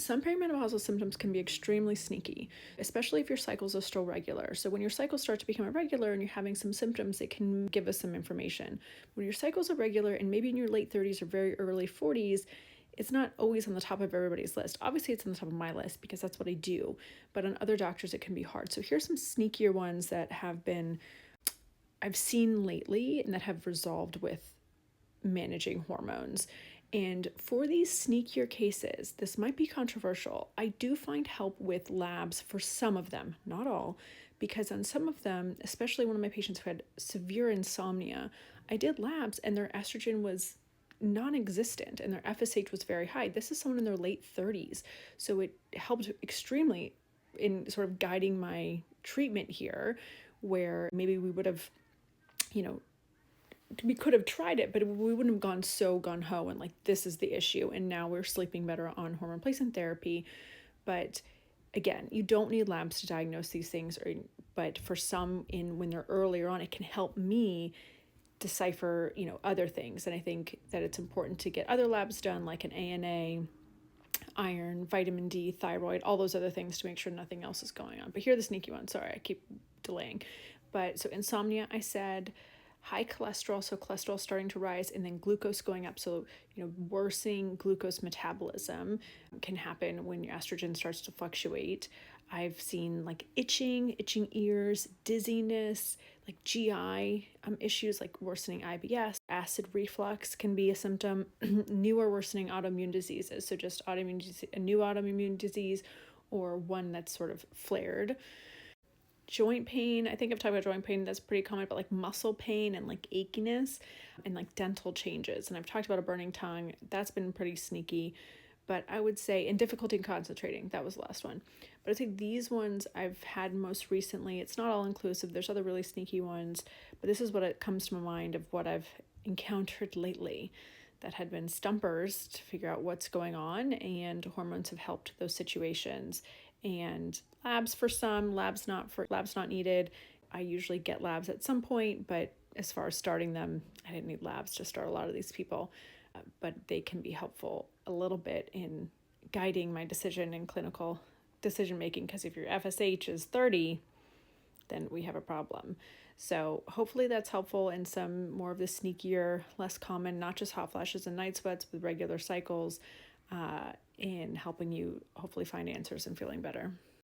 Some perimenopausal symptoms can be extremely sneaky, especially if your cycles are still regular. So when your cycles start to become irregular and you're having some symptoms, it can give us some information. When your cycles are regular and maybe in your late 30s or very early 40s, it's not always on the top of everybody's list. Obviously, it's on the top of my list because that's what I do, but on other doctors, it can be hard. So here's some sneakier ones that I've seen lately and that have resolved with managing hormones. And for these sneakier cases, this might be controversial. I do find help with labs for some of them, not all, because on some of them, especially one of my patients who had severe insomnia, I did labs and their estrogen was non-existent and their FSH was very high. This is someone in their late 30s. So it helped extremely in sort of guiding my treatment here, where maybe we would have, we could have tried it, but we wouldn't have gone so gung-ho and like, this is the issue. And now we're sleeping better on hormone replacement therapy. But again, you don't need labs to diagnose these things, but for some when they're earlier on, it can help me decipher, other things. And I think that it's important to get other labs done, like an ANA, iron, vitamin D, thyroid, all those other things to make sure nothing else is going on. But here are the sneaky ones. Sorry, I keep delaying. But so insomnia, I said, high cholesterol, so cholesterol starting to rise, and then glucose going up. So, worsening glucose metabolism can happen when your estrogen starts to fluctuate. I've seen like itching ears, dizziness, like GI issues like worsening IBS, acid reflux can be a symptom, newer worsening autoimmune diseases. So just a new autoimmune disease or one that's sort of flared. Joint pain, I think I've talked about joint pain, that's pretty common, but like muscle pain and like achiness and like dental changes. And I've talked about a burning tongue, that's been pretty sneaky. But I would say, and difficulty in concentrating, that was the last one. But I'd say these ones I've had most recently. It's not all inclusive, there's other really sneaky ones, but this is what it comes to my mind of what I've encountered lately that had been stumpers to figure out what's going on, and hormones have helped those situations. And labs for some, labs not needed. I usually get labs at some point, but as far as starting them, I didn't need labs to start a lot of these people, but they can be helpful a little bit in guiding my decision in clinical decision making, because if your FSH is 30, then we have a problem. So hopefully that's helpful in some more of the sneakier, less common, not just hot flashes and night sweats, with regular cycles, in helping you hopefully find answers and feeling better.